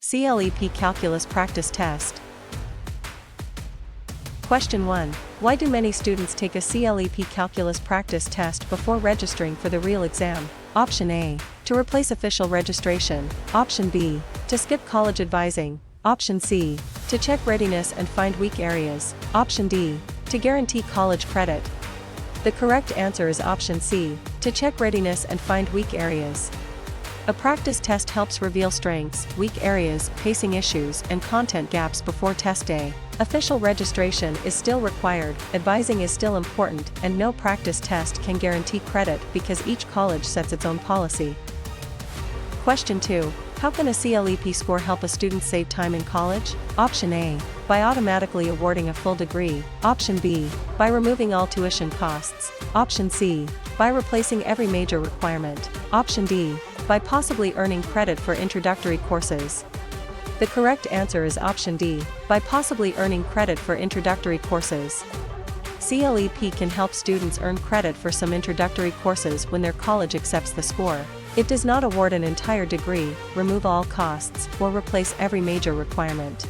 CLEP Calculus Practice Test. Question 1. Why do many students take a CLEP Calculus Practice Test before registering for the real exam? Option A. To replace official registration. Option B. To skip college advising. Option C. To check readiness and find weak areas. Option D. To guarantee college credit. The correct answer is option C. To check readiness and find weak areas. A practice test helps reveal strengths, weak areas, pacing issues, and content gaps before test day. Official registration is still required, advising is still important, and no practice test can guarantee credit because each college sets its own policy. Question 2. How can a CLEP score help a student save time in college? Option A. By automatically awarding a full degree. Option B. By removing all tuition costs. Option C. By replacing every major requirement. Option D. By possibly earning credit for introductory courses. The correct answer is option D. By possibly earning credit for introductory courses. CLEP can help students earn credit for some introductory courses when their college accepts the score. It does not award an entire degree, remove all costs, or replace every major requirement.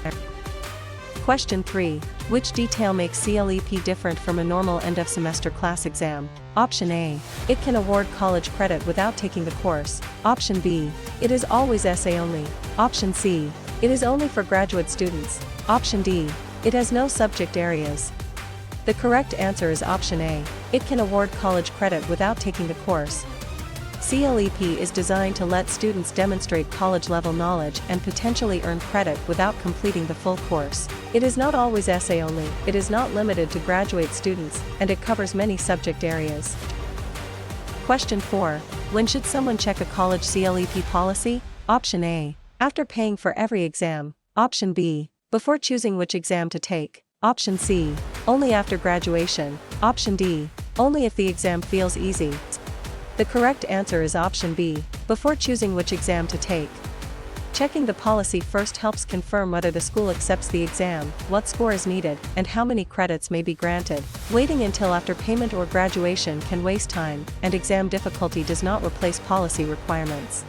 Question 3. Which detail makes CLEP different from a normal end-of-semester class exam? Option A. It can award college credit without taking the course. Option B. It is always essay only. Option C. It is only for graduate students. Option D. It has no subject areas. The correct answer is option A. It can award college credit without taking the course. CLEP is designed to let students demonstrate college-level knowledge and potentially earn credit without completing the full course. It is not always essay only, it is not limited to graduate students, and it covers many subject areas. Question 4. When should someone check a college CLEP policy? Option A. After paying for every exam. Option B. Before choosing which exam to take. Option C. Only after graduation. Option D. Only if the exam feels easy. The correct answer is option B. Before choosing which exam to take. Checking the policy first helps confirm whether the school accepts the exam, what score is needed, and how many credits may be granted. Waiting until after payment or graduation can waste time, and exam difficulty does not replace policy requirements.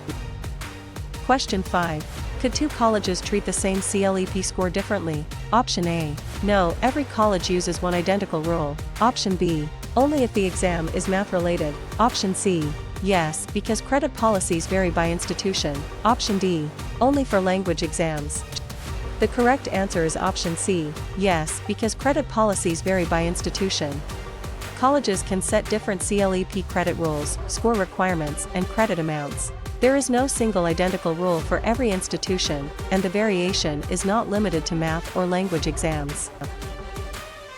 Question 5. Could two colleges treat the same CLEP score differently? Option A. No, every college uses one identical rule. Option B. Only if the exam is math-related. Option C. Yes, because credit policies vary by institution. Option D. Only for language exams. The correct answer is option C. Yes, because credit policies vary by institution. Colleges can set different CLEP credit rules, score requirements, and credit amounts. There is no single identical rule for every institution, and the variation is not limited to math or language exams.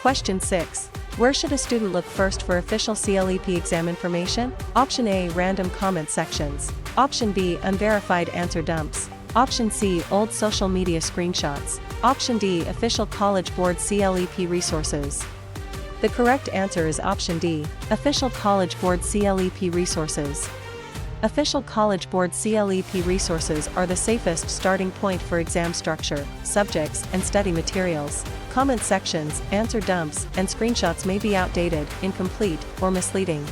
Question 6. Where should a student look first for official CLEP exam information? Option A. Random comment sections. Option B. Unverified answer dumps. Option C. Old social media screenshots. Option D. Official College Board CLEP resources. The correct answer is option D. Official College Board CLEP resources. Official College Board CLEP resources are the safest starting point for exam structure, subjects, and study materials. Comment sections, answer dumps, and screenshots may be outdated, incomplete, or misleading.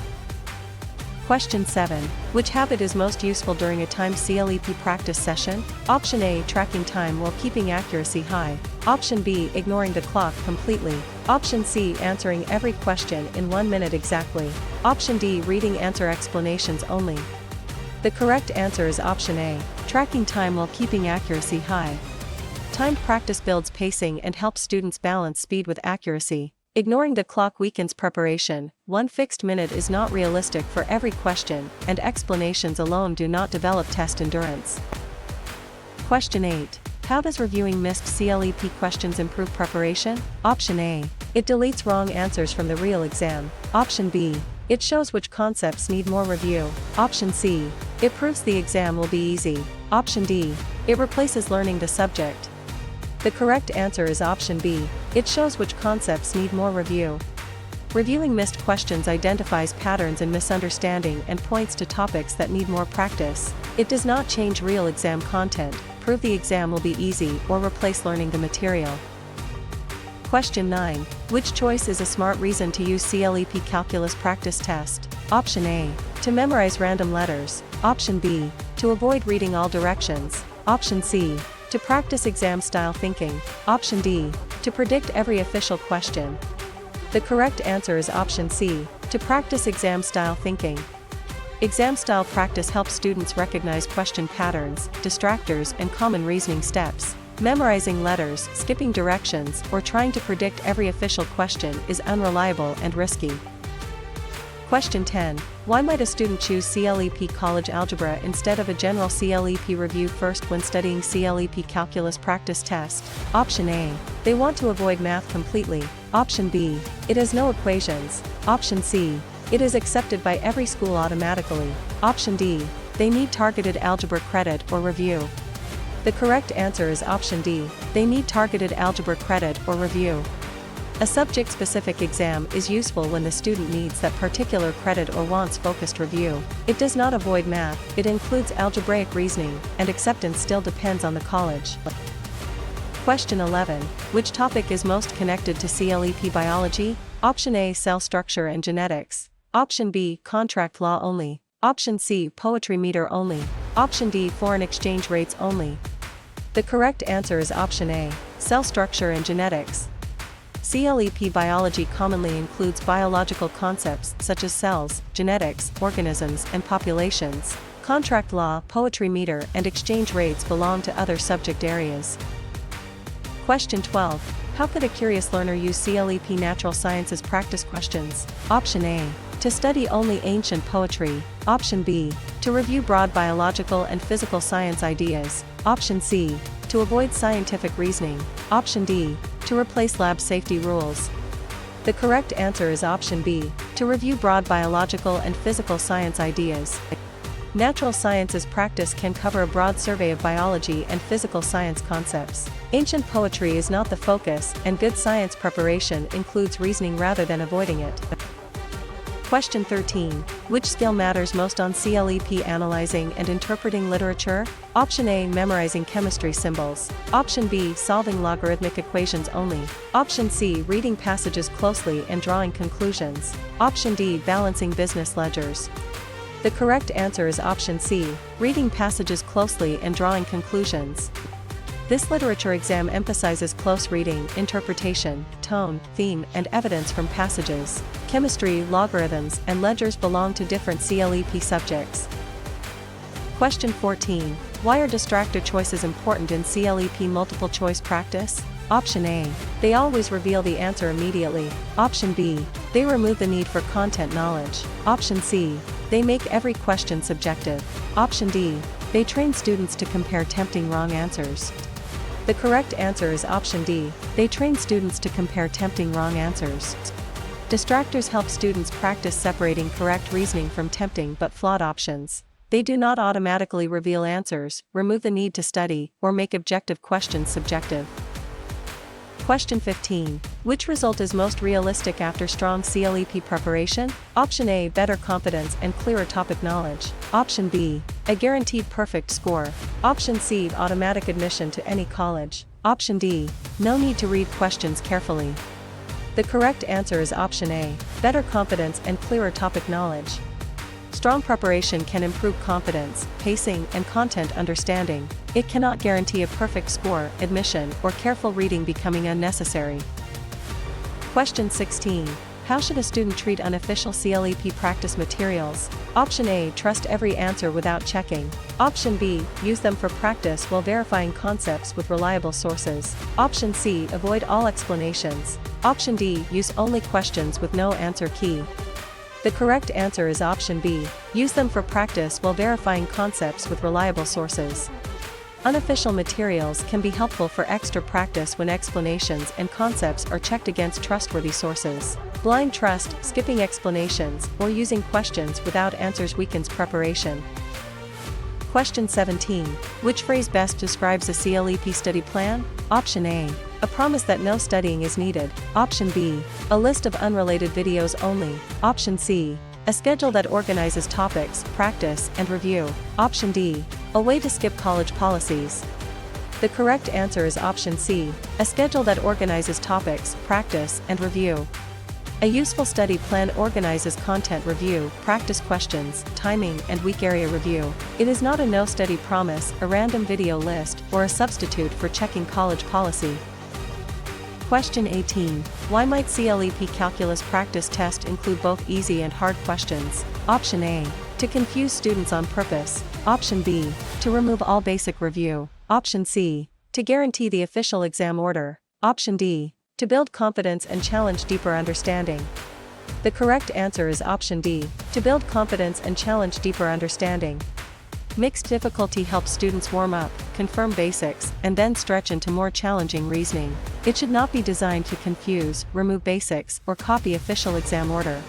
Question 7. Which habit is most useful during a timed CLEP practice session? Option A. Tracking time while keeping accuracy high. Option B. Ignoring the clock completely. Option C. Answering every question in 1 minute exactly. Option D. Reading answer explanations only. The correct answer is option A. Tracking time while keeping accuracy high. Timed practice builds pacing and helps students balance speed with accuracy. Ignoring the clock weakens preparation. 1 fixed minute is not realistic for every question, and explanations alone do not develop test endurance. Question 8. How does reviewing missed CLEP questions improve preparation? Option A. It deletes wrong answers from the real exam. Option B. It shows which concepts need more review. Option C. It proves the exam will be easy. Option D. It replaces learning the subject. The correct answer is option B. It shows which concepts need more review. Reviewing missed questions identifies patterns in misunderstanding and points to topics that need more practice. It does not change real exam content, prove the exam will be easy, or replace learning the material. Question 9. Which choice is a smart reason to use CLEP Calculus Practice Test? Option A. To memorize random letters. Option B. To avoid reading all directions. Option C. to practice exam-style thinking. Option D, to predict every official question. The correct answer is option C, to practice exam-style thinking. Exam-style practice helps students recognize question patterns, distractors, and common reasoning steps. Memorizing letters, skipping directions, or trying to predict every official question is unreliable and risky. Question 10. Why might a student choose CLEP College Algebra instead of a general CLEP review first when studying CLEP Calculus Practice Test? Option A. They want to avoid math completely. Option B. It has no equations. Option C. It is accepted by every school automatically. Option D. They need targeted algebra credit or review. The correct answer is option D. They need targeted algebra credit or review. A subject-specific exam is useful when the student needs that particular credit or wants focused review. It does not avoid math, it includes algebraic reasoning, and acceptance still depends on the college. Question 11. Which topic is most connected to CLEP biology? Option A. Cell structure and genetics. Option B. Contract law only. Option C. Poetry meter only. Option D. Foreign exchange rates only. The correct answer is option A. Cell structure and genetics. CLEP biology commonly includes biological concepts such as cells, genetics, organisms, and populations. Contract law, poetry meter, and exchange rates belong to other subject areas. Question 12. How could a curious learner use CLEP natural sciences practice questions? Option A. To study only ancient poetry. Option B. To review broad biological and physical science ideas. Option C. To avoid scientific reasoning. Option D. To replace lab safety rules. The correct answer is option B. To review broad biological and physical science ideas. Natural sciences practice can cover a broad survey of biology and physical science concepts. Ancient poetry is not the focus, and good science preparation includes reasoning rather than avoiding it. Question 13. Which skill matters most on CLEP analyzing and interpreting literature? Option A. Memorizing chemistry symbols. Option B. Solving logarithmic equations only. Option C. Reading passages closely and drawing conclusions. Option D. Balancing business ledgers. The correct answer is option C. Reading passages closely and drawing conclusions. This literature exam emphasizes close reading, interpretation, tone, theme, and evidence from passages. Chemistry, logarithms, and ledgers belong to different CLEP subjects. Question 14. Why are distractor choices important in CLEP multiple choice practice? Option A. They always reveal the answer immediately. Option B. They remove the need for content knowledge. Option C. They make every question subjective. Option D. They train students to compare tempting wrong answers. The correct answer is option D. They train students to compare tempting wrong answers. Distractors help students practice separating correct reasoning from tempting but flawed options. They do not automatically reveal answers, remove the need to study, or make objective questions subjective. Question 15. Which result is most realistic after strong CLEP preparation? Option A. Better confidence and clearer topic knowledge. Option B. A guaranteed perfect score. Option C. Automatic admission to any college. Option D. No need to read questions carefully. The correct answer is option A. Better confidence and clearer topic knowledge. Strong preparation can improve confidence, pacing, and content understanding. It cannot guarantee a perfect score, admission, or careful reading becoming unnecessary. Question 16. How should a student treat unofficial CLEP practice materials? Option A. Trust every answer without checking. Option B. Use them for practice while verifying concepts with reliable sources. Option C. Avoid all explanations. Option D. Use only questions with no answer key. The correct answer is option B. Use them for practice while verifying concepts with reliable sources. Unofficial materials can be helpful for extra practice when explanations and concepts are checked against trustworthy sources. Blind trust, skipping explanations, or using questions without answers weakens preparation. Question 17. Which phrase best describes a CLEP study plan? Option A. A promise that no studying is needed. Option B. A list of unrelated videos only. Option C. A schedule that organizes topics, practice, and review. Option D. A way to skip college policies. The correct answer is option C. A schedule that organizes topics, practice, and review. A useful study plan organizes content review, practice questions, timing, and weak area review. It is not a no-study promise, a random video list, or a substitute for checking college policy. Question 18. Why might CLEP Calculus Practice Test include both easy and hard questions? Option A. To confuse students on purpose. Option B. To remove all basic review. Option C. To guarantee the official exam order. Option D. To build confidence and challenge deeper understanding. The correct answer is option D. To build confidence and challenge deeper understanding. Mixed difficulty helps students warm up, confirm basics, and then stretch into more challenging reasoning. It should not be designed to confuse, remove basics, or copy official exam order.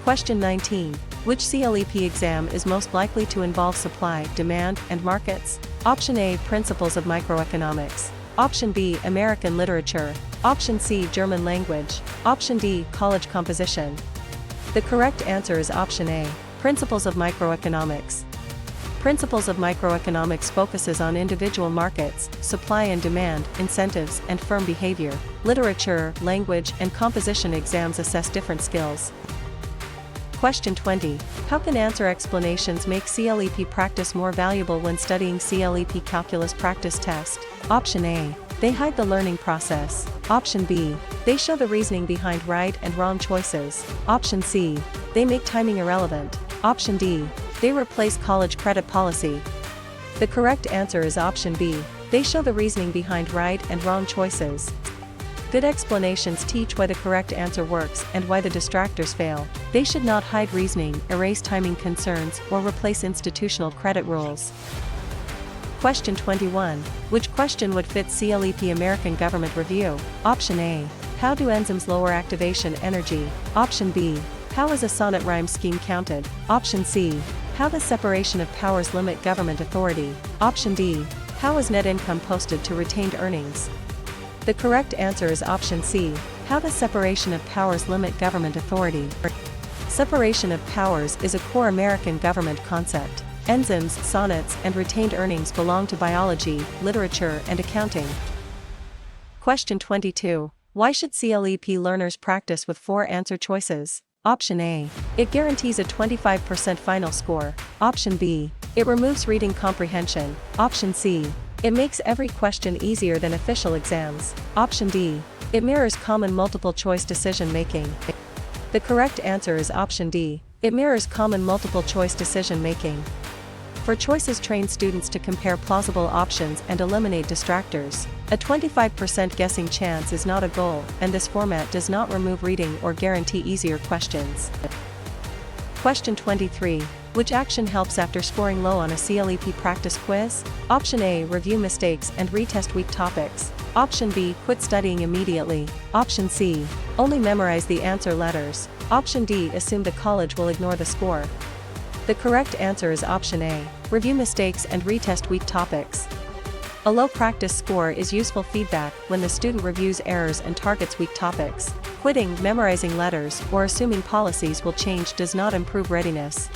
Question 19. Which CLEP exam is most likely to involve supply, demand, and markets? Option A. Principles of microeconomics. Option B. American literature. Option C. German language. Option D. College composition. The correct answer is option A. Principles of microeconomics. Principles of microeconomics focuses on individual markets, supply and demand, incentives, and firm behavior. Literature, language, and composition exams assess different skills. Question 20. How can answer explanations make CLEP practice more valuable when studying CLEP Calculus Practice Test? Option A. They hide the learning process. Option B. They show the reasoning behind right and wrong choices. Option C. They make timing irrelevant. Option D. They replace college credit policy. The correct answer is option B. They show the reasoning behind right and wrong choices. Good explanations teach why the correct answer works and why the distractors fail. They should not hide reasoning, erase timing concerns, or replace institutional credit rules. Question 21. Which question would fit CLEP American Government Review? Option A. How do enzymes lower activation energy? Option B. How is a sonnet rhyme scheme counted? Option C. How does separation of powers limit government authority? Option D. How is net income posted to retained earnings? The correct answer is option C. How does separation of powers limit government authority? Separation of powers is a core American government concept. Enzymes, sonnets, and retained earnings belong to biology, literature, and accounting. Question 22. Why should CLEP learners practice with 4 answer choices? Option A. It guarantees a 25% final score. Option B. It removes reading comprehension. Option C. It makes every question easier than official exams. Option D. It mirrors common multiple choice decision making. The correct answer is option D. It mirrors common multiple choice decision making. For choices train students to compare plausible options and eliminate distractors. A 25% guessing chance is not a goal, and this format does not remove reading or guarantee easier questions. Question 23. Which action helps after scoring low on a CLEP practice quiz? Option A. Review mistakes and retest weak topics. Option B. Quit studying immediately. Option C. Only memorize the answer letters. Option D. Assume the college will ignore the score. The correct answer is option A. Review mistakes and retest weak topics. A low practice score is useful feedback when the student reviews errors and targets weak topics. Quitting, memorizing letters, or assuming policies will change does not improve readiness.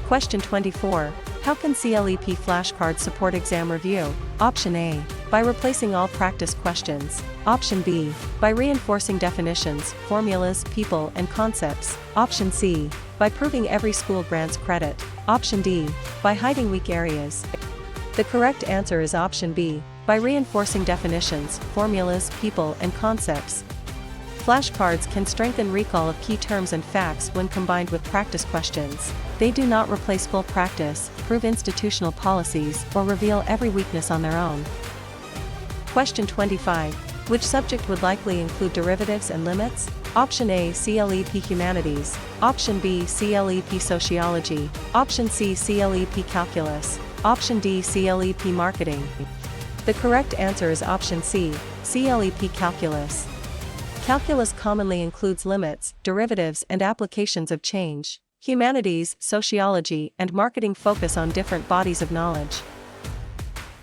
Question 24. How can CLEP flashcards support exam review? Option A. By replacing all practice questions. Option B. By reinforcing definitions, formulas, people, and concepts. Option C. By proving every school grants credit. Option D. By hiding weak areas. The correct answer is option B. By reinforcing definitions, formulas, people, and concepts. Flashcards can strengthen recall of key terms and facts when combined with practice questions. They do not replace full practice, prove institutional policies, or reveal every weakness on their own. Question 25. Which subject would likely include derivatives and limits? Option A. CLEP Humanities. Option B. CLEP Sociology. Option C. CLEP Calculus. Option D. CLEP Marketing. The correct answer is option C. CLEP Calculus. Calculus commonly includes limits, derivatives, and applications of change. Humanities, sociology, and marketing focus on different bodies of knowledge.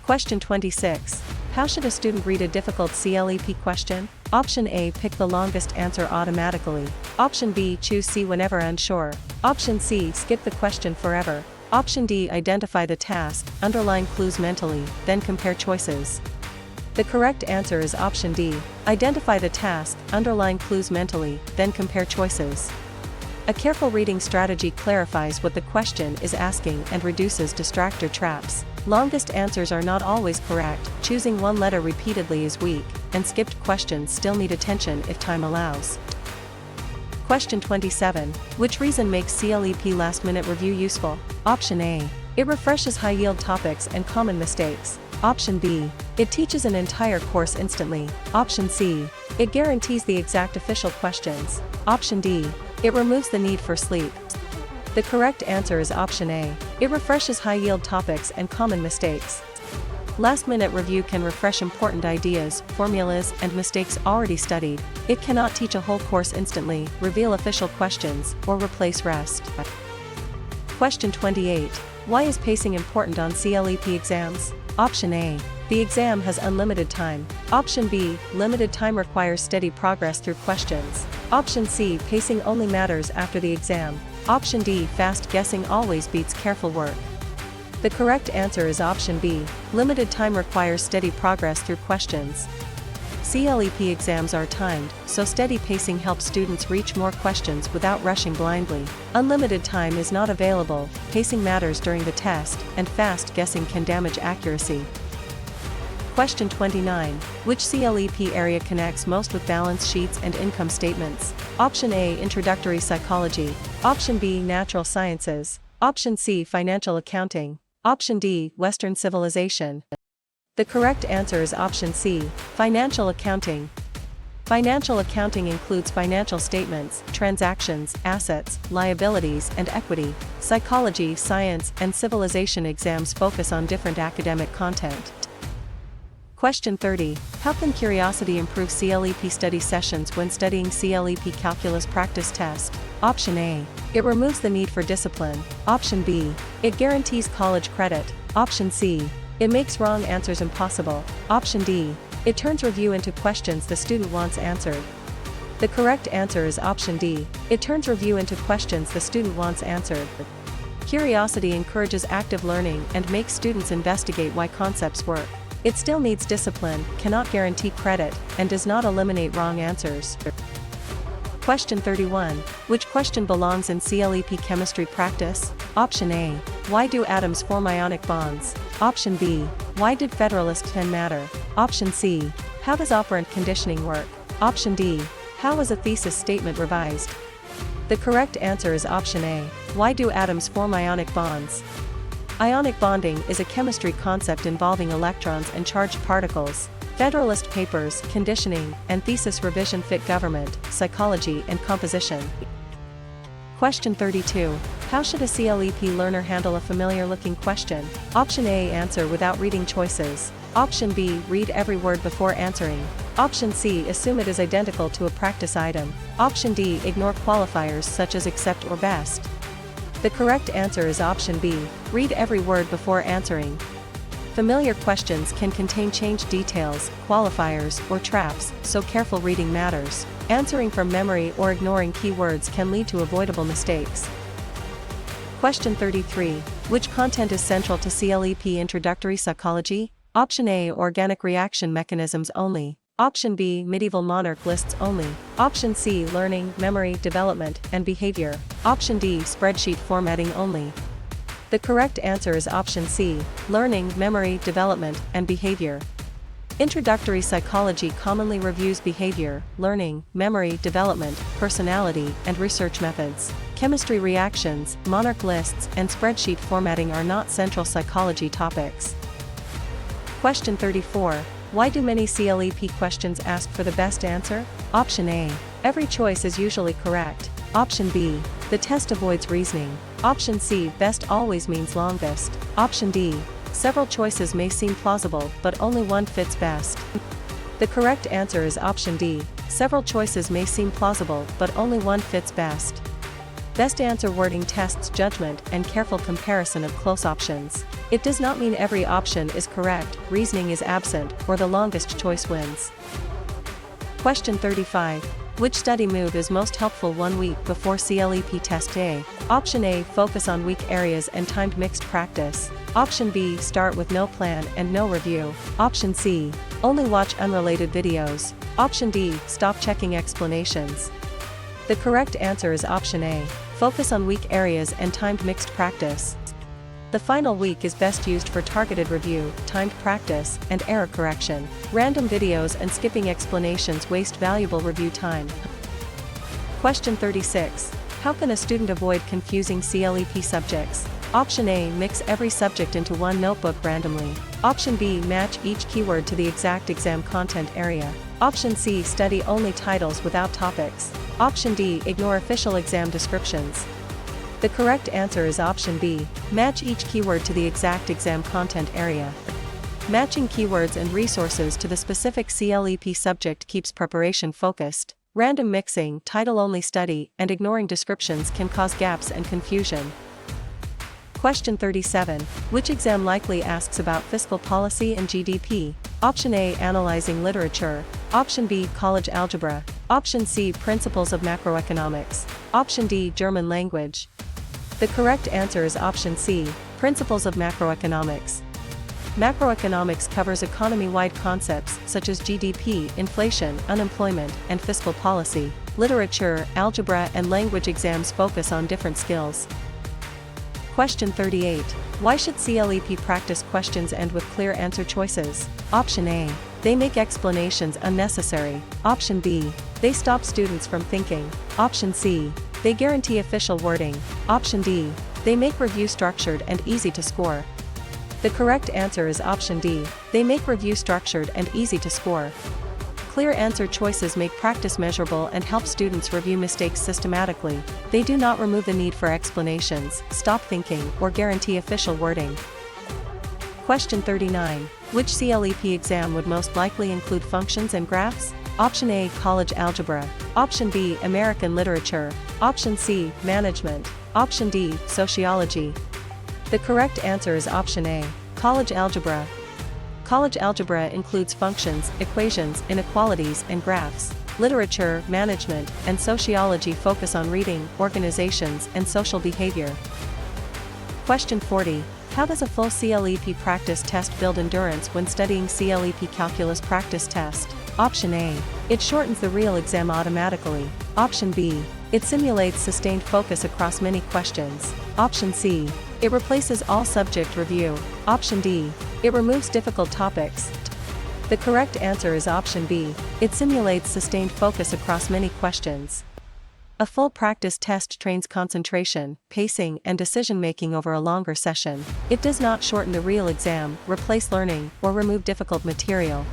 Question 26. How should a student read a difficult CLEP question? Option A. Pick the longest answer automatically. Option B. Choose C whenever unsure. Option C. Skip the question forever. Option D. Identify the task, underline clues mentally, then compare choices. The correct answer is option D. Identify the task, underline clues mentally, then compare choices. A careful reading strategy clarifies what the question is asking and reduces distractor traps. Longest answers are not always correct, choosing one letter repeatedly is weak, and skipped questions still need attention if time allows. Question 27. Which reason makes CLEP last-minute review useful? Option A. It refreshes high-yield topics and common mistakes. Option B. It teaches an entire course instantly. Option C. It guarantees the exact official questions. Option D. It removes the need for sleep. The correct answer is option A. It refreshes high-yield topics and common mistakes. Last-minute review can refresh important ideas, formulas, and mistakes already studied. It cannot teach a whole course instantly, reveal official questions, or replace rest. Question 28. Why is pacing important on CLEP exams? Option A. The exam has unlimited time. Option B. Limited time requires steady progress through questions. Option C. Pacing only matters after the exam. Option D. Fast guessing always beats careful work. The correct answer is option B. Limited time requires steady progress through questions. CLEP exams are timed, so steady pacing helps students reach more questions without rushing blindly. Unlimited time is not available, pacing matters during the test, and fast guessing can damage accuracy. Question 29. Which CLEP area connects most with balance sheets and income statements? Option A. Introductory psychology. Option B. Natural sciences. Option C. Financial accounting. Option D. Western civilization. The correct answer is option C. Financial accounting. Financial accounting includes financial statements, transactions, assets, liabilities, and equity. Psychology, science, and civilization exams focus on different academic content. Question 30. How can curiosity improve CLEP study sessions when studying CLEP Calculus Practice Test? Option A. It removes the need for discipline. Option B. It guarantees college credit. Option C. It makes wrong answers impossible. Option D. It turns review into questions the student wants answered. The correct answer is option D. It turns review into questions the student wants answered. Curiosity encourages active learning and makes students investigate why concepts work. It still needs discipline, cannot guarantee credit, and does not eliminate wrong answers. Question 31. Which question belongs in CLEP chemistry practice? Option A. Why do atoms form ionic bonds? Option B. Why did Federalist 10 matter? Option C. How does operant conditioning work? Option D. How is a thesis statement revised? The correct answer is option A. Why do atoms form ionic bonds? Ionic bonding is a chemistry concept involving electrons and charged particles. Federalist papers, conditioning, and thesis revision fit government, psychology, and composition. Question 32. How should a CLEP learner handle a familiar-looking question? Option A. Answer without reading choices. Option B. Read every word before answering. Option C. Assume it is identical to a practice item. Option D. Ignore qualifiers such as except or best. The correct answer is option B. Read every word before answering. Familiar questions can contain changed details, qualifiers, or traps, so careful reading matters. Answering from memory or ignoring keywords can lead to avoidable mistakes. Question 33. Which content is central to CLEP introductory psychology? Option A. Organic reaction mechanisms only. Option B. Medieval monarch lists only. Option C. Learning, memory, development, and behavior. Option D. Spreadsheet formatting only. The correct answer is option C. Learning, memory, development, and behavior. Introductory psychology commonly reviews behavior, learning, memory, development, personality, and research methods. Chemistry reactions, monarch lists, and spreadsheet formatting are not central psychology topics. Question 34. Why do many CLEP questions ask for the best answer? Option A. Every choice is usually correct. Option B. The test avoids reasoning. Option C. Best always means longest. Option D. Several choices may seem plausible, but only one fits best. The correct answer is option D. Several choices may seem plausible, but only one fits best. Best answer wording tests judgment and careful comparison of close options. It does not mean every option is correct, reasoning is absent, or the longest choice wins. Question 35. Which study move is most helpful 1 week before CLEP Test Day? Option A. Focus on weak areas and timed mixed practice. Option B. Start with no plan and no review. Option C. Only watch unrelated videos. Option D. Stop checking explanations. The correct answer is option A. Focus on weak areas and timed mixed practice. The final week is best used for targeted review, timed practice, and error correction. Random videos and skipping explanations waste valuable review time. Question 36. How can a student avoid confusing CLEP subjects? Option A. Mix every subject into one notebook randomly. Option B. Match each keyword to the exact exam content area. Option C. Study only titles without topics. Option D. Ignore official exam descriptions. The correct answer is option B. Match each keyword to the exact exam content area. Matching keywords and resources to the specific CLEP subject keeps preparation focused. Random mixing, title-only study, and ignoring descriptions can cause gaps and confusion. Question 37. Which exam likely asks about fiscal policy and GDP? Option A. Analyzing literature. Option B. College algebra. Option C. Principles of macroeconomics. Option D. German language. The correct answer is option C. Principles of macroeconomics. Macroeconomics covers economy-wide concepts such as GDP, inflation, unemployment, and fiscal policy. Literature, algebra, and language exams focus on different skills. Question 38. Why should CLEP practice questions end with clear answer choices? Option A. They make explanations unnecessary. Option B. They stop students from thinking. Option C. They guarantee official wording. Option D. They make review structured and easy to score. The correct answer is option D. They make review structured and easy to score. Clear answer choices make practice measurable and help students review mistakes systematically. They do not remove the need for explanations, stop thinking, or guarantee official wording. Question 39. Which CLEP exam would most likely include functions and graphs? Option A. College algebra. Option B. American literature. Option C. Management. Option D. Sociology. The correct answer is option A. College algebra. College algebra includes functions, equations, inequalities, and graphs. Literature, management, and sociology focus on reading, organizations, and social behavior. Question 40. How does a full CLEP practice test build endurance when studying CLEP Calculus Practice Test? Option A. It shortens the real exam automatically. Option B. It simulates sustained focus across many questions. Option C. It replaces all subject review. Option D. It removes difficult topics. The correct answer is option B. It simulates sustained focus across many questions. A full practice test trains concentration, pacing, and decision-making over a longer session. It does not shorten the real exam, replace learning, or remove difficult material.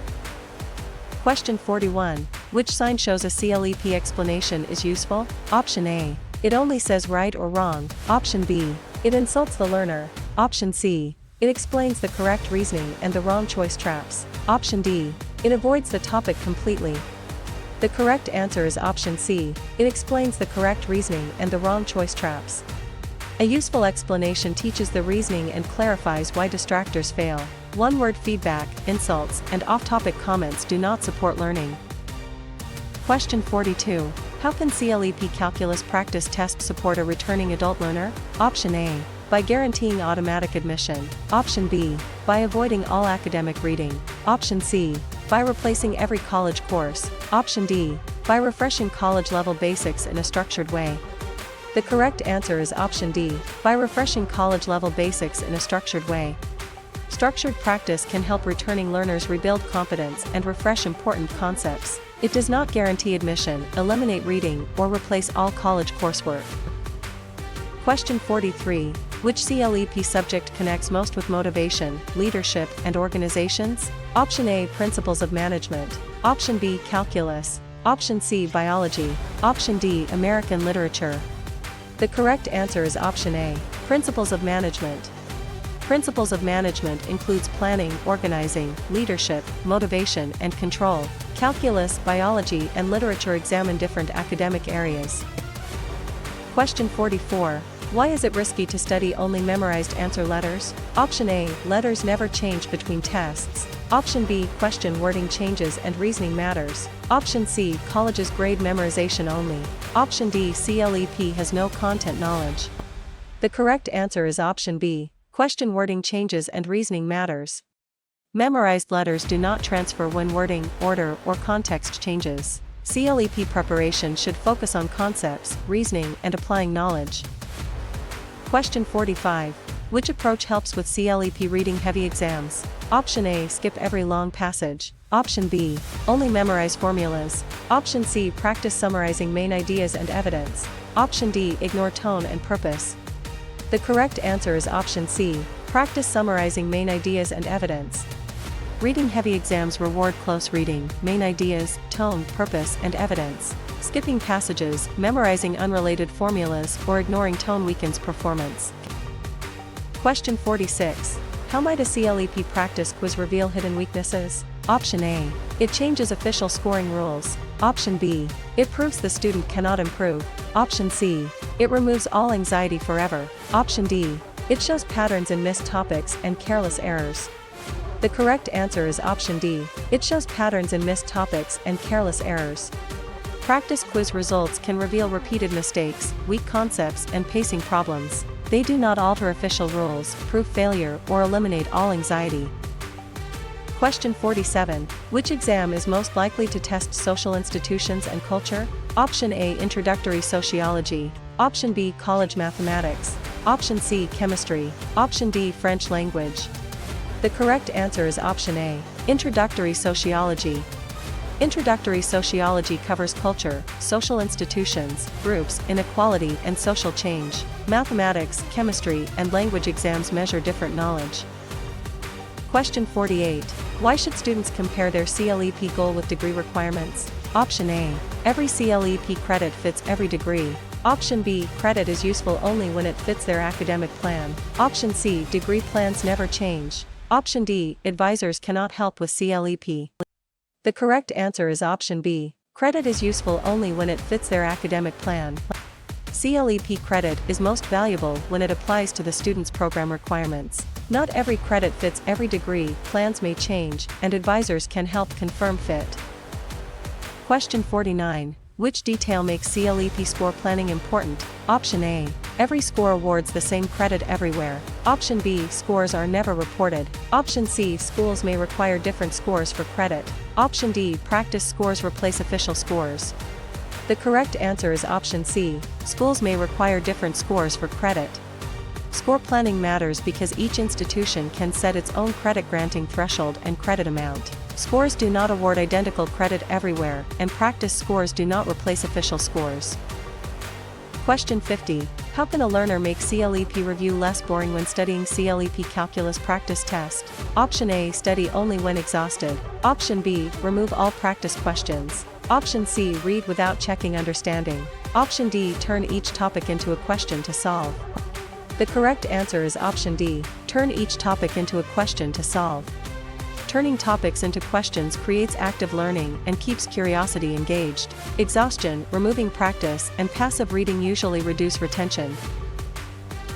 Question 41. Which sign shows a CLEP explanation is useful? Option A. It only says right or wrong. Option B. It insults the learner. Option C. It explains the correct reasoning and the wrong choice traps. Option D. It avoids the topic completely. The correct answer is option C. It explains the correct reasoning and the wrong choice traps. A useful explanation teaches the reasoning and clarifies why distractors fail. One-word feedback, insults, and off-topic comments do not support learning. Question 42. How can CLEP Calculus Practice Test support a returning adult learner? Option A. By guaranteeing automatic admission. Option B. By avoiding all academic reading. Option C. By replacing every college course. Option D. By refreshing college-level basics in a structured way. The correct answer is option D. By refreshing college-level basics in a structured way. Structured practice can help returning learners rebuild confidence and refresh important concepts. It does not guarantee admission, eliminate reading, or replace all college coursework. Question 43. Which CLEP subject connects most with motivation, leadership, and organizations? Option A. Principles of management. Option B. Calculus. Option C. Biology. Option D. American literature. The correct answer is option A. Principles of management. Principles of management includes planning, organizing, leadership, motivation, and control. Calculus, biology, and literature examine different academic areas. Question 44. Why is it risky to study only memorized answer letters? Option A. Letters never change between tests. Option B. Question wording changes and reasoning matters. Option C. Colleges grade memorization only. Option D. CLEP has no content knowledge. The correct answer is option B. Question wording changes and reasoning matters. Memorized letters do not transfer when wording, order, or context changes. CLEP preparation should focus on concepts, reasoning, and applying knowledge. Question 45. Which approach helps with CLEP reading-heavy exams? Option A. Skip every long passage. Option B. Only memorize formulas. Option C. Practice summarizing main ideas and evidence. Option D. Ignore tone and purpose. The correct answer is option C. Practice summarizing main ideas and evidence. Reading-heavy exams reward close reading, main ideas, tone, purpose, and evidence. Skipping passages, memorizing unrelated formulas, or ignoring tone weakens performance. Question 46. How might a CLEP practice quiz reveal hidden weaknesses? Option A. It changes official scoring rules. Option B. It proves the student cannot improve. Option C. It removes all anxiety forever. Option D. It shows patterns in missed topics and careless errors. The correct answer is option D. It shows patterns in missed topics and careless errors. Practice quiz results can reveal repeated mistakes, weak concepts, and pacing problems. They do not alter official rules, prove failure, or eliminate all anxiety. Question 47. Which exam is most likely to test social institutions and culture? Option A. Introductory sociology. Option B. College mathematics. Option C. Chemistry. Option D. French language. The correct answer is option A. Introductory sociology. Introductory sociology covers culture, social institutions, groups, inequality, and social change. Mathematics, chemistry, and language exams measure different knowledge. Question 48. Why should students compare their CLEP goal with degree requirements? Option A. Every CLEP credit fits every degree. Option B. Credit is useful only when it fits their academic plan. Option C. Degree plans never change. Option D. Advisors cannot help with CLEP. The correct answer is option B. Credit is useful only when it fits their academic plan. CLEP credit is most valuable when it applies to the student's program requirements. Not every credit fits every degree, plans may change, and advisors can help confirm fit. Question 49. Which detail makes CLEP score planning important? Option A. Every score awards the same credit everywhere. Option B. Scores are never reported. Option C. Schools may require different scores for credit. Option D. Practice scores replace official scores. The correct answer is option C. Schools may require different scores for credit. Score planning matters because each institution can set its own credit granting threshold and credit amount. Scores do not award identical credit everywhere, and practice scores do not replace official scores. Question 50. How can a learner make CLEP review less boring when studying CLEP Calculus Practice Test? Option A. Study only when exhausted. Option B. Remove all practice questions. Option C. Read without checking understanding. Option D. Turn each topic into a question to solve. The correct answer is option D. Turn each topic into a question to solve. Turning topics into questions creates active learning and keeps curiosity engaged. Exhaustion, removing practice, and passive reading usually reduce retention.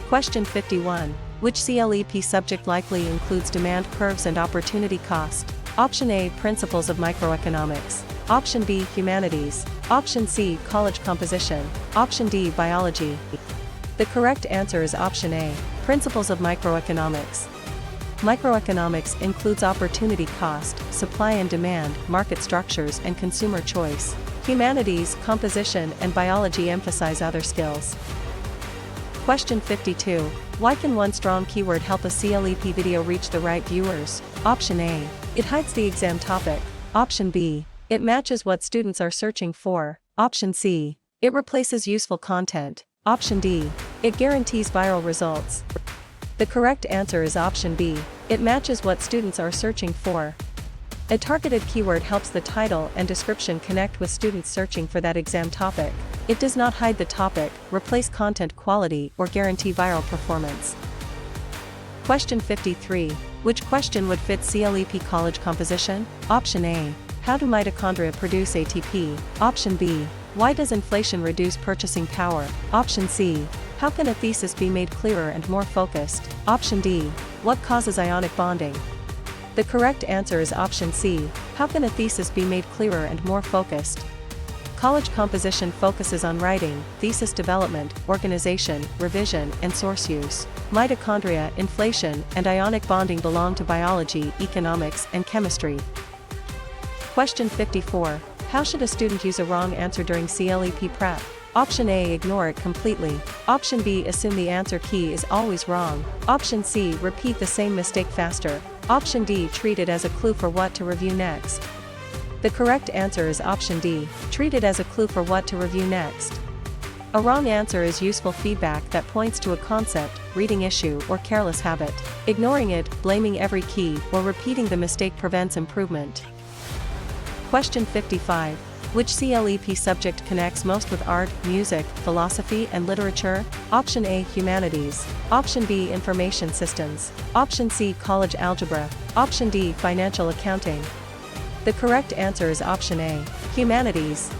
Question 51. Which CLEP subject likely includes demand curves and opportunity cost? Option A. Principles of microeconomics. Option B. Humanities. Option C. College composition. Option D. Biology. The correct answer is option A. Principles of microeconomics. Microeconomics includes opportunity cost, supply and demand, market structures, and consumer choice. Humanities, composition, and biology emphasize other skills. Question 52. Why can one strong keyword help a CLEP video reach the right viewers? Option A. It hides the exam topic. Option B. It matches what students are searching for. Option C. It replaces useful content. Option D. It guarantees viral results. The correct answer is option B. It matches what students are searching for. A targeted keyword helps the title and description connect with students searching for that exam topic. It does not hide the topic, replace content quality, or guarantee viral performance. Question 53. Which question would fit CLEP college composition? Option A. How do mitochondria produce ATP? Option B. Why does inflation reduce purchasing power? Option C. How can a thesis be made clearer and more focused? Option D. What causes ionic bonding? The correct answer is option C. How can a thesis be made clearer and more focused? College composition focuses on writing, thesis development, organization, revision, and source use. Mitochondria, inflation, and ionic bonding belong to biology, economics, and chemistry. Question 54. How should a student use a wrong answer during CLEP prep? Option A. Ignore it completely. Option B. Assume the answer key is always wrong. Option C. Repeat the same mistake faster. Option D. Treat it as a clue for what to review next. The correct answer is option D. Treat it as a clue for what to review next. A wrong answer is useful feedback that points to a concept, reading issue, or careless habit. Ignoring it, blaming every key, or repeating the mistake prevents improvement. Question 55. Which CLEP subject connects most with art, music, philosophy, and literature? Option A. Humanities. Option B. Information systems. Option C. College algebra. Option D. Financial accounting. The correct answer is option A. Humanities.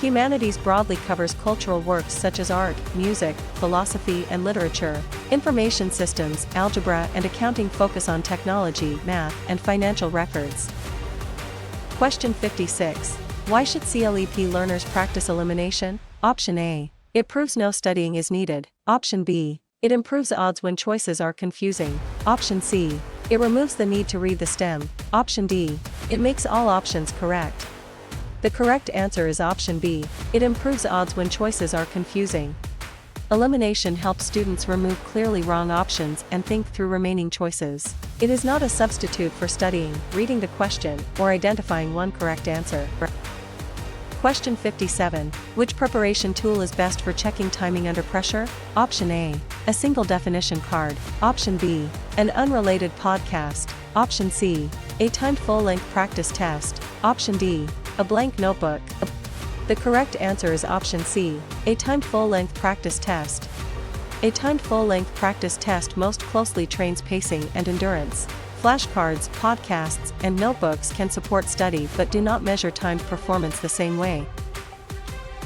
Humanities broadly covers cultural works such as art, music, philosophy, and literature. Information systems, algebra, and accounting focus on technology, math, and financial records. Question 56. Why should CLEP learners practice elimination? Option A. It proves no studying is needed. Option B. It improves odds when choices are confusing. Option C. It removes the need to read the stem. Option D. It makes all options correct. The correct answer is option B. It improves odds when choices are confusing. Elimination helps students remove clearly wrong options and think through remaining choices. It is not a substitute for studying, reading the question, or identifying one correct answer. Question 57. Which preparation tool is best for checking timing under pressure? Option A. A single definition card. Option B. An unrelated podcast. Option C. A timed full-length practice test. Option D. A blank notebook. The correct answer is option C. A timed full-length practice test. A timed full-length practice test most closely trains pacing and endurance. Flashcards, podcasts, and notebooks can support study but do not measure timed performance the same way.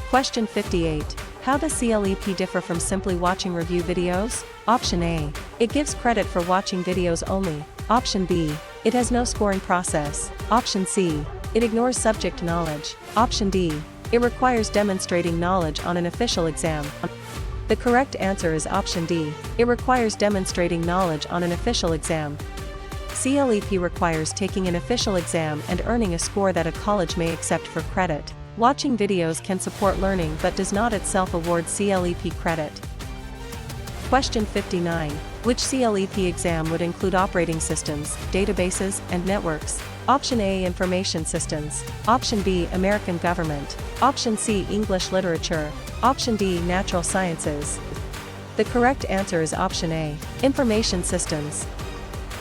Question 58. How does CLEP differ from simply watching review videos? Option A. It gives credit for watching videos only. Option B. It has no scoring process. Option C. It ignores subject knowledge. Option D. It requires demonstrating knowledge on an official exam. The correct answer is option D. It requires demonstrating knowledge on an official exam. CLEP requires taking an official exam and earning a score that a college may accept for credit. Watching videos can support learning but does not itself award CLEP credit. Question 59. Which CLEP exam would include operating systems, databases, and networks? Option A. Information systems. Option B. American government. Option C. English literature. Option D. Natural sciences. The correct answer is option A. Information systems.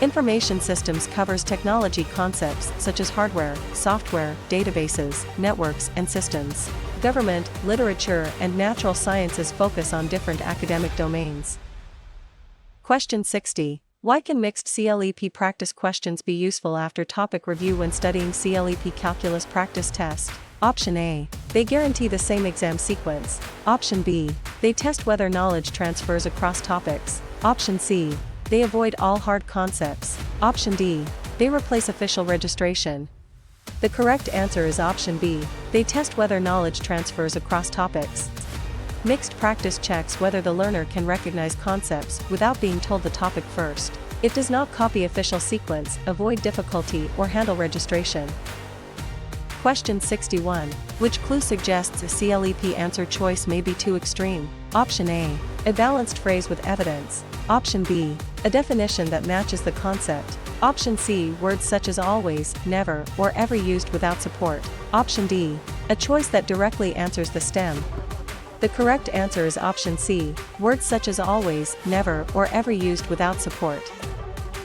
Information systems covers technology concepts such as hardware, software, databases, networks, and systems. Government, literature, and natural sciences focus on different academic domains. Question 60. Why can mixed CLEP practice questions be useful after topic review when studying CLEP Calculus Practice Test? Option A. They guarantee the same exam sequence. Option B. They test whether knowledge transfers across topics. Option C. They avoid all hard concepts. Option D. They replace official registration. The correct answer is option B. They test whether knowledge transfers across topics. Mixed practice checks whether the learner can recognize concepts without being told the topic first. It does not copy official sequence, avoid difficulty, or handle registration. Question 61. Which clue suggests a CLEP answer choice may be too extreme? Option A. A balanced phrase with evidence. Option B. A definition that matches the concept. Option C. Words such as always, never, or ever used without support. Option D. A choice that directly answers the stem. The correct answer is option C. Words such as always, never, or ever used without support.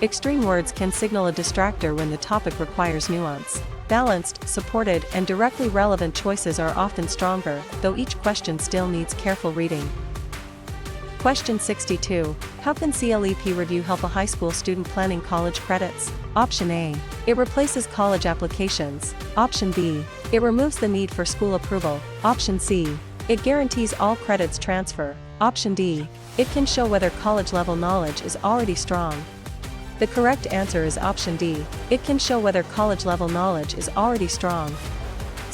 Extreme words can signal a distractor when the topic requires nuance. Balanced, supported, and directly relevant choices are often stronger, though each question still needs careful reading. Question 62. How can CLEP review help a high school student planning college credits? Option A. It replaces college applications. Option B. It removes the need for school approval. Option C. It guarantees all credits transfer. Option D. It can show whether college-level knowledge is already strong. The correct answer is option D. It can show whether college-level knowledge is already strong.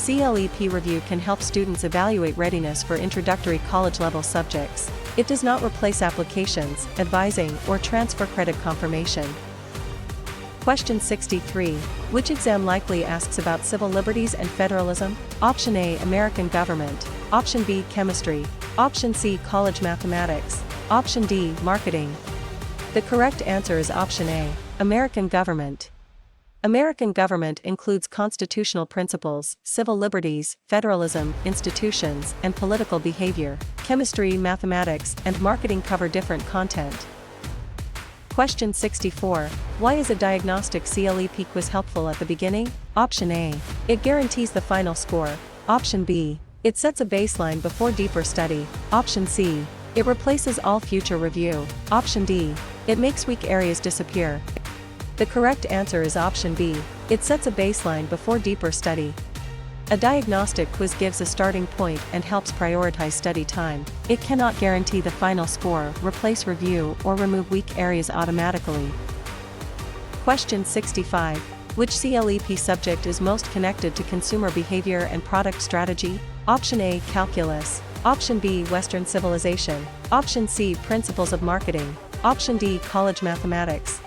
CLEP review can help students evaluate readiness for introductory college-level subjects. It does not replace applications, advising, or transfer credit confirmation. Question 63. Which exam likely asks about civil liberties and federalism? Option A, American government. Option B, chemistry. Option C, college mathematics. Option D, marketing. The correct answer is option A, American government. American government includes constitutional principles, civil liberties, federalism, institutions, and political behavior. Chemistry, mathematics, and marketing cover different content. Question 64. Why is a diagnostic CLEP quiz helpful at the beginning? Option A. It guarantees the final score. Option B. It sets a baseline before deeper study. Option C. It replaces all future review. Option D. It makes weak areas disappear. The correct answer is option B. It sets a baseline before deeper study. A diagnostic quiz gives a starting point and helps prioritize study time. It cannot guarantee the final score, replace review, or remove weak areas automatically. Question 65. Which CLEP subject is most connected to consumer behavior and product strategy? Option A, calculus. Option B, Western civilization. Option C, principles of marketing. Option D, college mathematics.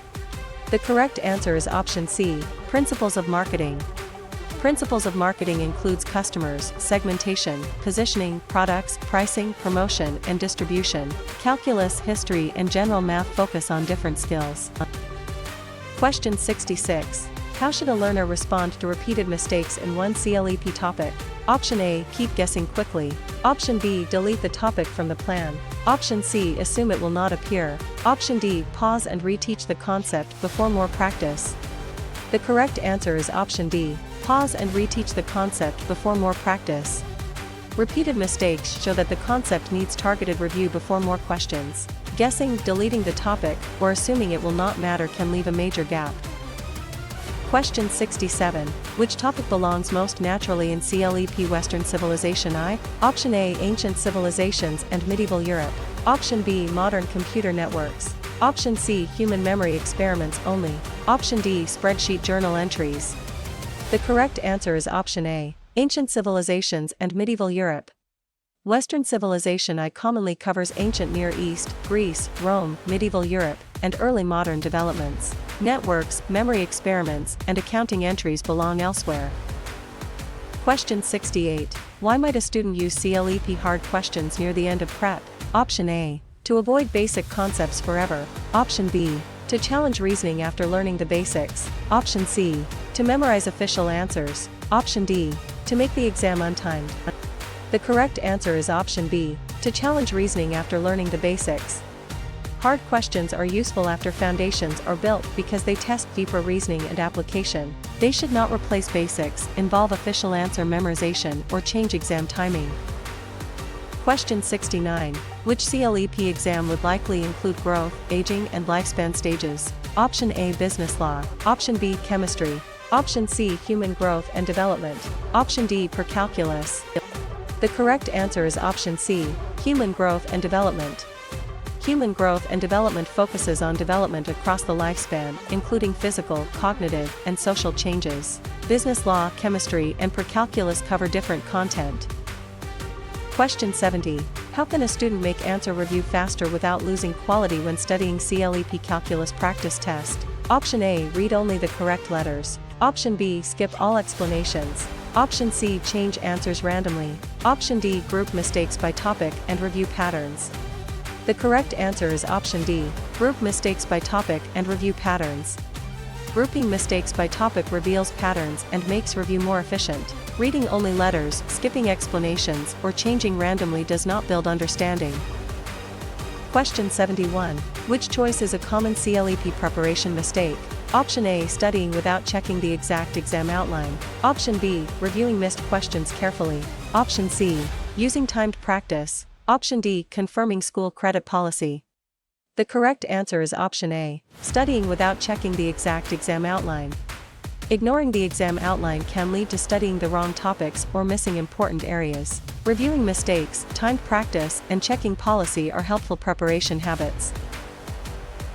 The correct answer is option C, principles of marketing. Principles of marketing includes customers, segmentation, positioning, products, pricing, promotion, and distribution. Calculus, history, and general math focus on different skills. Question 66. How should a learner respond to repeated mistakes in one CLEP topic? Option A, keep guessing quickly. Option B, delete the topic from the plan. Option C, assume it will not appear. Option D, pause and reteach the concept before more practice. The correct answer is option D, pause and reteach the concept before more practice. Repeated mistakes show that the concept needs targeted review before more questions. Guessing, deleting the topic, or assuming it will not matter can leave a major gap. Question 67. Which topic belongs most naturally in CLEP Western civilization? Option A, ancient civilizations and medieval Europe. Option B, modern computer networks. Option C, human memory experiments only. Option D, spreadsheet journal entries. The correct answer is option A, ancient civilizations and medieval Europe. Western civilization commonly covers ancient Near East, Greece, Rome, medieval Europe, and early modern developments. Networks, memory experiments, and accounting entries belong elsewhere. Question 68. Why might a student use CLEP hard questions near the end of prep? Option A, to avoid basic concepts forever. Option B, to challenge reasoning after learning the basics. Option C, to memorize official answers. Option D, to make the exam untimed. The correct answer is option B, to challenge reasoning after learning the basics. Hard questions are useful after foundations are built because they test deeper reasoning and application. They should not replace basics, involve official answer memorization, or change exam timing. Question 69. Which CLEP exam would likely include growth, aging, and lifespan stages? Option A, business law. Option B, chemistry. Option C, human growth and development. Option D, per calculus. The correct answer is option C, human growth and development. Human growth and development focuses on development across the lifespan, including physical, cognitive, and social changes. Business law, chemistry, and per calculus cover different content. Question 70. How can a student make answer review faster without losing quality when studying CLEP Calculus Practice Test? Option A, read only the correct letters. Option B, skip all explanations. Option C, change answers randomly. Option D, group mistakes by topic and review patterns. The correct answer is option D, group mistakes by topic and review patterns. Grouping mistakes by topic reveals patterns and makes review more efficient. Reading only letters, skipping explanations, or changing randomly does not build understanding. Question 71. Which choice is a common CLEP preparation mistake? Option A, studying without checking the exact exam outline. Option B, reviewing missed questions carefully. Option C, using timed practice. Option D, confirming school credit policy. The correct answer is option A, studying without checking the exact exam outline. Ignoring the exam outline can lead to studying the wrong topics or missing important areas. Reviewing mistakes, timed practice, and checking policy are helpful preparation habits.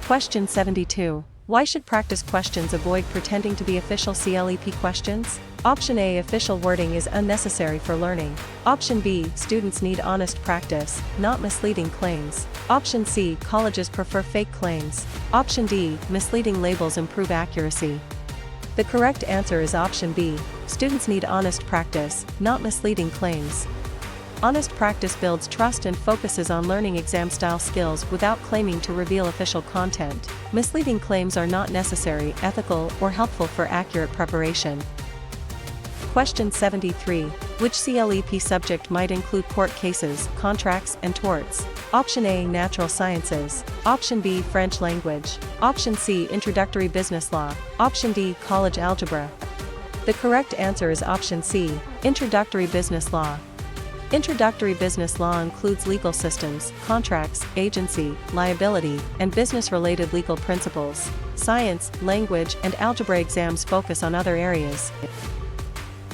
Question 72. Why should practice questions avoid pretending to be official CLEP questions? Option A, official wording is unnecessary for learning. Option B, students need honest practice, not misleading claims. Option C, colleges prefer fake claims. Option D, misleading labels improve accuracy. The correct answer is option B, students need honest practice, not misleading claims. Honest practice builds trust and focuses on learning exam-style skills without claiming to reveal official content. Misleading claims are not necessary, ethical, or helpful for accurate preparation. Question 73. Which CLEP subject might include court cases, contracts, and torts? Option A, Natural Sciences. Option B, French language. Option C, Introductory Business Law. Option D, College Algebra. The correct answer is option C, Introductory Business Law. Introductory business law includes legal systems, contracts, agency, liability, and business-related legal principles. Science, language, and algebra exams focus on other areas.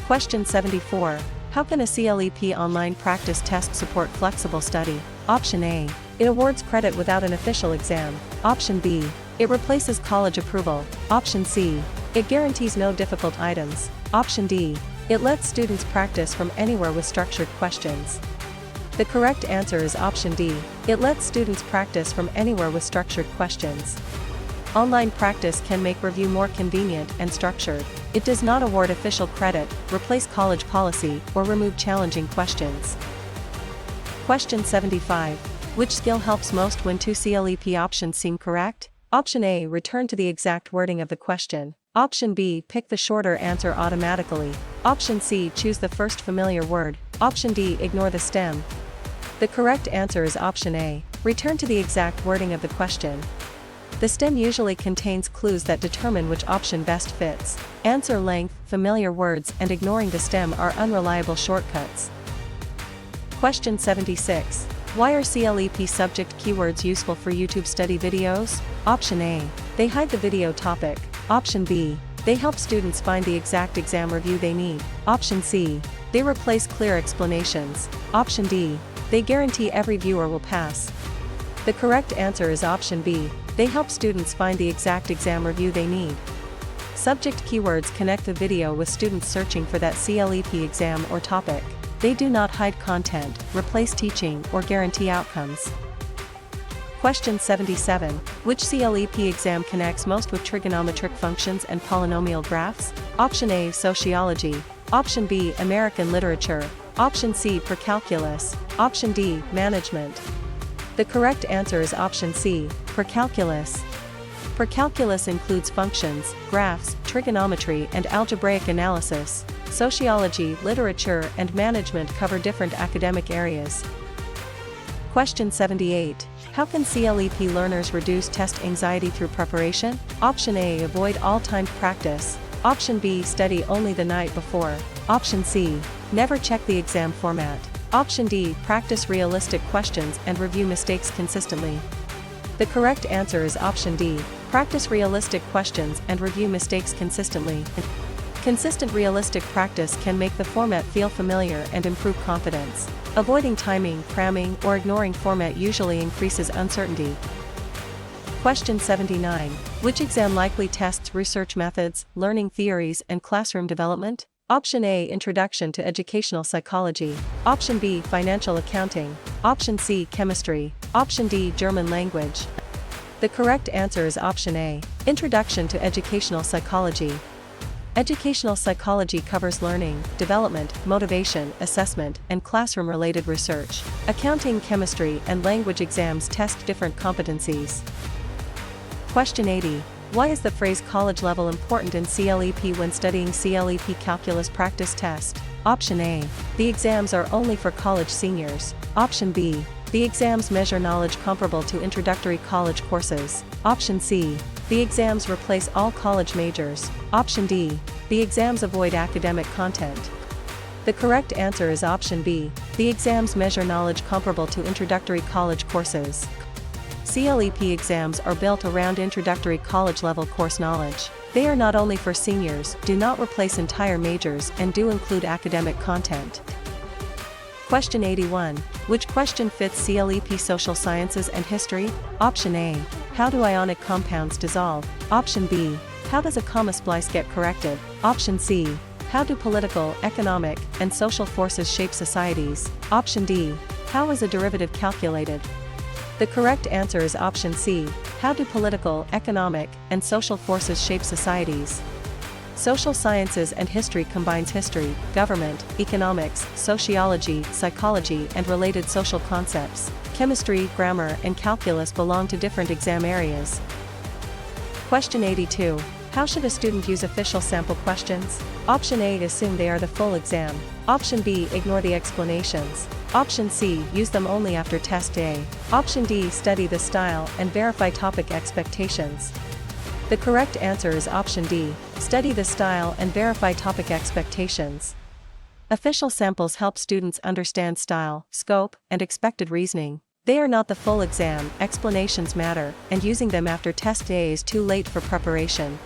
Question 74. How can a CLEP online practice test support flexible study? Option A. It awards credit without an official exam. Option B. It replaces college approval. Option C. It guarantees no difficult items. Option D. It lets students practice from anywhere with structured questions. The correct answer is option D. It lets students practice from anywhere with structured questions. Online practice can make review more convenient and structured. It does not award official credit, replace college policy, or remove challenging questions. Question 75. Which skill helps most when two CLEP options seem correct? Option A, return to the exact wording of the question. Option B, pick the shorter answer automatically. Option C, choose the first familiar word. Option D, ignore the stem. The correct answer is option A, return to the exact wording of the question. The stem usually contains clues that determine which option best fits. Answer length, familiar words, and ignoring the stem are unreliable shortcuts. Question 76. Why are CLEP subject keywords useful for YouTube study videos? Option A. They hide the video topic. Option B. They help students find the exact exam review they need. Option C. They replace clear explanations. Option D. They guarantee every viewer will pass. The correct answer is option B. They help students find the exact exam review they need. Subject keywords connect the video with students searching for that CLEP exam or topic. They do not hide content, replace teaching, or guarantee outcomes. Question 77. Which CLEP exam connects most with trigonometric functions and polynomial graphs? Option A, Sociology. Option B, American Literature. Option C, Precalculus. Option D, Management. The correct answer is option C, Precalculus. Precalculus includes functions, graphs, trigonometry, and algebraic analysis. Sociology, literature, and management cover different academic areas. Question 78. How can CLEP learners reduce test anxiety through preparation? Option A, avoid all timed practice. Option B, study only the night before. Option C, never check the exam format. Option D, practice realistic questions and review mistakes consistently. The correct answer is option D, practice realistic questions and review mistakes consistently. Consistent realistic practice can make the format feel familiar and improve confidence. Avoiding timing, cramming, or ignoring format usually increases uncertainty. Question 79. Which exam likely tests research methods, learning theories, and classroom development? Option A, Introduction to Educational Psychology. Option B, Financial Accounting. Option C, Chemistry. Option D, German Language. The correct answer is option A, Introduction to Educational Psychology. Educational psychology covers learning, development, motivation, assessment, and classroom-related research. Accounting, chemistry, and language exams test different competencies. Question 80. Why is the phrase college level important in CLEP when studying CLEP Calculus Practice Test? Option A. The exams are only for college seniors. Option B. The exams measure knowledge comparable to introductory college courses. Option C. The exams replace all college majors. Option D. The exams avoid academic content. The correct answer is option B. The exams measure knowledge comparable to introductory college courses. CLEP exams are built around introductory college-level course knowledge. They are not only for seniors, do not replace entire majors, and do include academic content. Question 81. Which question fits CLEP Social Sciences and History? Option A. How do ionic compounds dissolve? Option B. How does a comma splice get corrected? Option C. How do political, economic, and social forces shape societies? Option D. How is a derivative calculated? The correct answer is option C. How do political, economic, and social forces shape societies? Social sciences and history combines history, government, economics, sociology, psychology, and related social concepts. Chemistry, grammar, and calculus belong to different exam areas. Question 82. How should a student use official sample questions? Option A. Assume they are the full exam. Option B. Ignore the explanations. Option C. Use them only after test A. Option D. Study the style and verify topic expectations. The correct answer is option D. Study the style and verify topic expectations. Official samples help students understand style, scope, and expected reasoning. They are not the full exam, explanations matter, and using them after test A is too late for preparation.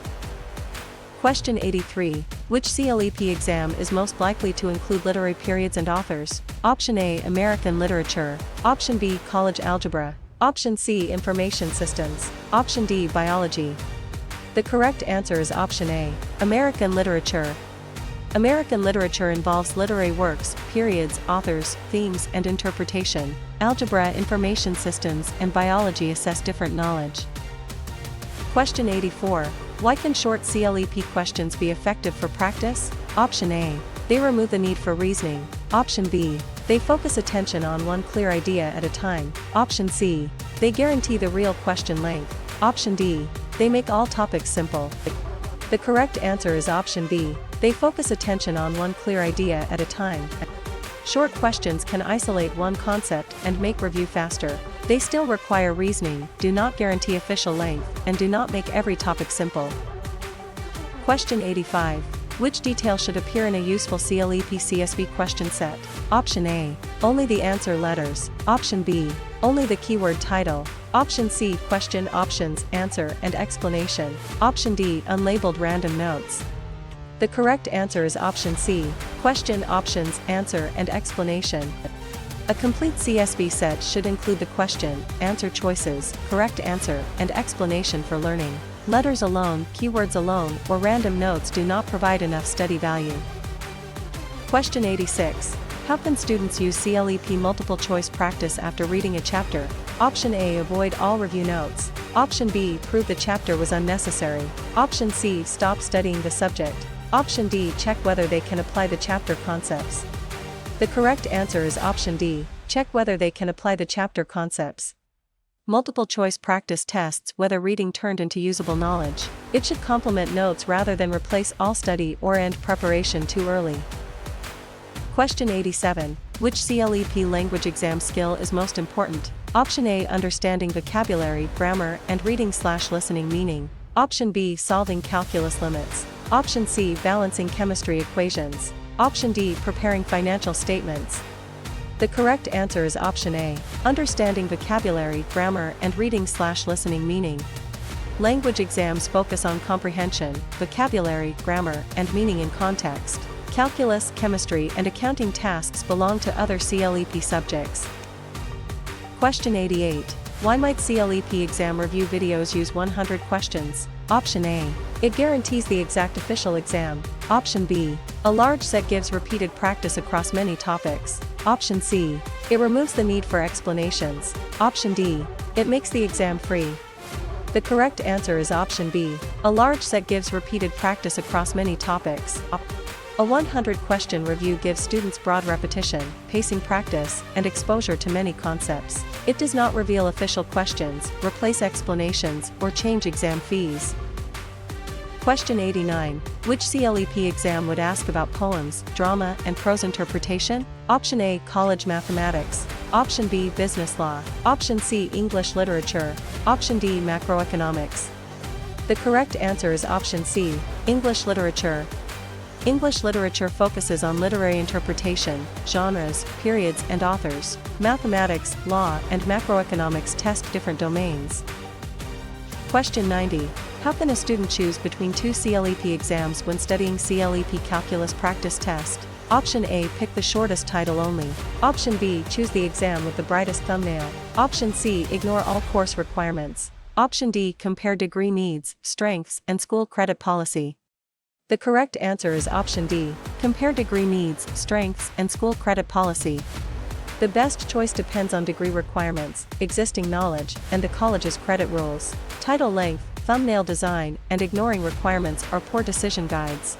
Question 83. Which CLEP exam is most likely to include literary periods and authors? Option A. American literature. Option B. College algebra. Option C. Information systems. Option D. Biology. The correct answer is option A. American literature. American literature involves literary works, periods, authors, themes, and interpretation. Algebra, information systems, and biology assess different knowledge. Question 84. Why can short CLEP questions be effective for practice? Option A. They remove the need for reasoning. Option B. They focus attention on one clear idea at a time. Option C. They guarantee the real question length. Option D. They make all topics simple. The correct answer is option B. They focus attention on one clear idea at a time. Short questions can isolate one concept and make review faster. They still require reasoning, do not guarantee official length, and do not make every topic simple. Question 85. Which detail should appear in a useful CLEP CSV question set? Option A. Only the answer letters. Option B. Only the keyword title. Option C. Question, options, answer, and explanation. Option D. Unlabeled random notes. The correct answer is option C. Question, options, answer, and explanation. A complete CSV set should include the question, answer choices, correct answer, and explanation for learning. Letters alone, keywords alone, or random notes do not provide enough study value. Question 86. How can students use CLEP multiple choice practice after reading a chapter? Option A. Avoid all review notes. Option B. Prove the chapter was unnecessary. Option C. Stop studying the subject. Option D. Check whether they can apply the chapter concepts. The correct answer is option D. Check whether they can apply the chapter concepts. Multiple choice practice tests whether reading turned into usable knowledge. It should complement notes rather than replace all study or end preparation too early. Question 87. Which CLEP language exam skill is most important? Option A. Understanding vocabulary, grammar, and reading/listening meaning. Option B. Solving calculus limits. Option C. Balancing chemistry equations. Option D. Preparing financial statements. The correct answer is option A. Understanding vocabulary, grammar, and reading/listening meaning. Language exams focus on comprehension, vocabulary, grammar, and meaning in context. Calculus, chemistry, and accounting tasks belong to other CLEP subjects. Question 88. Why might CLEP exam review videos use 100 questions? Option A. It guarantees the exact official exam. Option B. A large set gives repeated practice across many topics. Option C. It removes the need for explanations. Option D. It makes the exam free. The correct answer is option B. A large set gives repeated practice across many topics. A 100-question review gives students broad repetition, pacing practice, and exposure to many concepts. It does not reveal official questions, replace explanations, or change exam fees. Question 89. Which CLEP exam would ask about poems, drama, and prose interpretation? Option A. College mathematics. Option B. Business law. Option C. English literature. Option D. Macroeconomics. The correct answer is option C. English literature. English literature focuses on literary interpretation, genres, periods, and authors. Mathematics, law, and macroeconomics test different domains. Question 90. How can a student choose between two CLEP exams when studying CLEP Calculus Practice Test? Option A. Pick the shortest title only. Option B. Choose the exam with the brightest thumbnail. Option C. Ignore all course requirements. Option D. Compare degree needs, strengths, and school credit policy. The correct answer is option D. Compare degree needs, strengths, and school credit policy. The best choice depends on degree requirements, existing knowledge, and the college's credit rules. Title length, thumbnail design, and ignoring requirements are poor decision guides.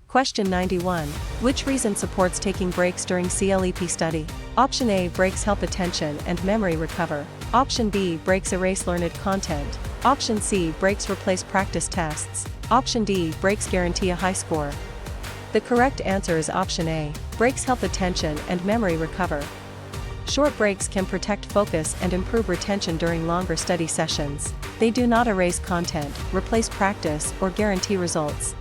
Question 91. Which reason supports taking breaks during CLEP study? Option A. Breaks help attention and memory recover. Option B. Breaks erase learned content. Option C. Breaks replace practice tests. Option D. Breaks guarantee a high score. The correct answer is option A. Breaks help attention and memory recover. Short breaks can protect focus and improve retention during longer study sessions. They do not erase content, replace practice, or guarantee results.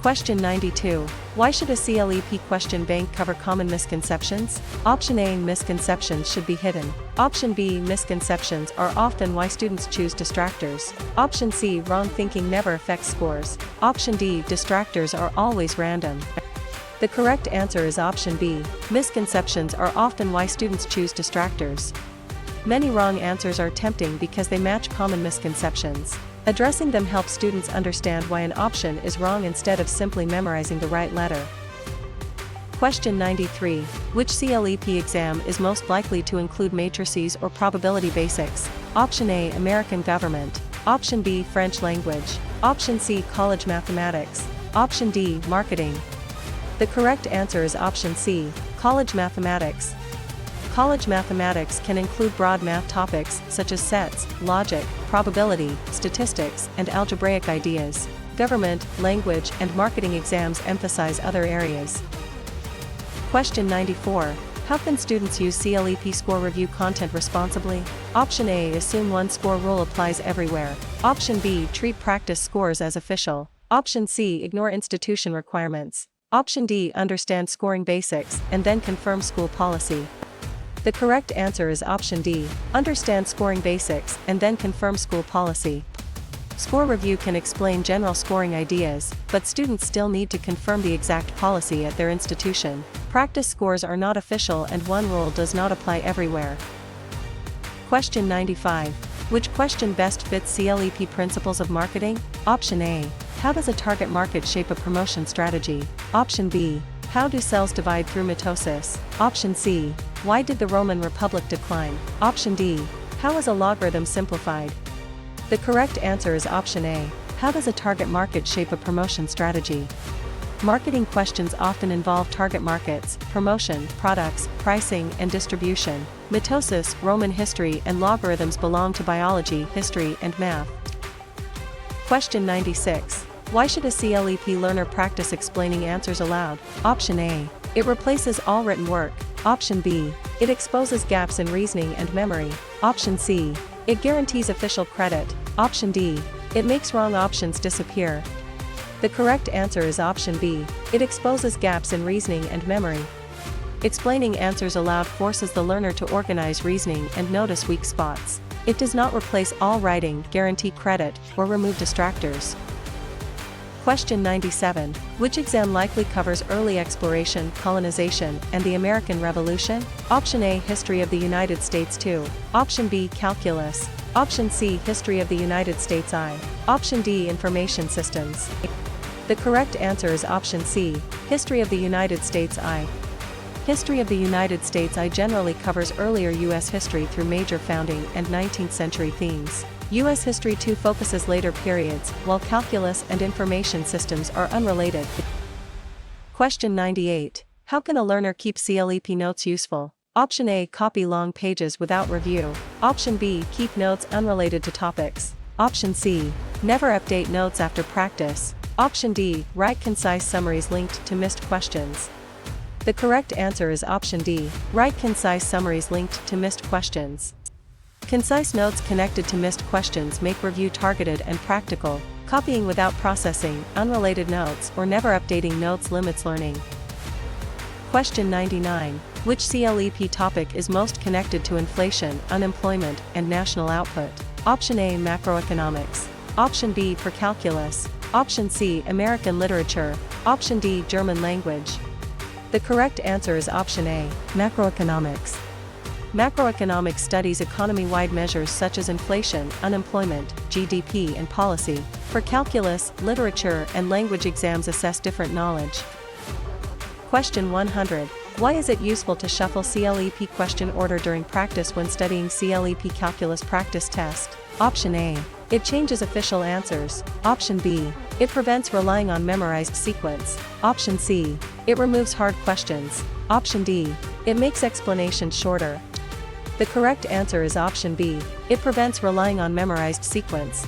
Question 92. Why should a CLEP question bank cover common misconceptions? Option A. Misconceptions should be hidden. Option B. Misconceptions are often why students choose distractors. Option C. Wrong thinking never affects scores. Option D. Distractors are always random. The correct answer is option B. Misconceptions are often why students choose distractors. Many wrong answers are tempting because they match common misconceptions. Addressing them helps students understand why an option is wrong instead of simply memorizing the right letter. Question 93. Which CLEP exam is most likely to include matrices or probability basics? Option A. American government. Option B. French language. Option C. College mathematics. Option D. Marketing. The correct answer is option C. College mathematics. College mathematics can include broad math topics such as sets, logic, probability, statistics, and algebraic ideas. Government, language, and marketing exams emphasize other areas. Question 94. How can students use CLEP score review content responsibly? Option A. Assume one score rule applies everywhere. Option B. Treat practice scores as official. Option C. Ignore institution requirements. Option D. Understand scoring basics and then confirm school policy. The correct answer is option D. Understand scoring basics and then confirm school policy. Score review can explain general scoring ideas, but students still need to confirm the exact policy at their institution. Practice scores are not official and one rule does not apply everywhere. Question 95. Which question best fits CLEP principles of marketing? Option A. How does a target market shape a promotion strategy? Option B. How do cells divide through mitosis? Option C. Why did the Roman Republic decline? Option D. How is a logarithm simplified? The correct answer is option A. How does a target market shape a promotion strategy? Marketing questions often involve target markets, promotion, products, pricing, and distribution. Mitosis, Roman history, and logarithms belong to biology, history, and math. Question 96. Why should a CLEP learner practice explaining answers aloud? Option A. It replaces all written work. Option B. It exposes gaps in reasoning and memory. Option C. It guarantees official credit. Option D. It makes wrong options disappear. The correct answer is option B. It exposes gaps in reasoning and memory. Explaining answers aloud forces the learner to organize reasoning and notice weak spots. It does not replace all writing, guarantee credit, or remove distractors. Question 97. Which exam likely covers early exploration, colonization, and the American Revolution? Option A. History of the United States 2. Option B. Calculus. Option C. History of the United States I. Option D. Information systems. The correct answer is option C. History of the United States I. History of the United States I generally covers earlier U.S. history through major founding and 19th century themes. U.S. History 2 focuses later periods, while calculus and information systems are unrelated. Question 98. How can a learner keep CLEP notes useful? Option A. Copy long pages without review. Option B. Keep notes unrelated to topics. Option C. Never update notes after practice. Option D. Write concise summaries linked to missed questions. The correct answer is option D. Write concise summaries linked to missed questions. Concise notes connected to missed questions make review targeted and practical. Copying without processing, unrelated notes, or never updating notes limits learning. Question 99. Which CLEP topic is most connected to inflation, unemployment, and national output? Option A. Macroeconomics. Option B. For calculus. Option C. American literature. Option D. German language. The correct answer is option A. Macroeconomics. Macroeconomics studies economy-wide measures such as inflation, unemployment, GDP, and policy. For calculus, literature, and language exams assess different knowledge. Question 100. Why is it useful to shuffle CLEP question order during practice when studying CLEP Calculus Practice Test? Option A. It changes official answers. Option B. It prevents relying on memorized sequence. Option C. It removes hard questions. Option D. It makes explanations shorter. The correct answer is option B. It prevents relying on memorized sequence.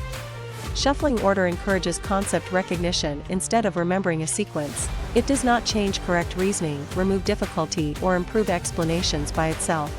Shuffling order encourages concept recognition instead of remembering a sequence. It does not change correct reasoning, remove difficulty, or improve explanations by itself.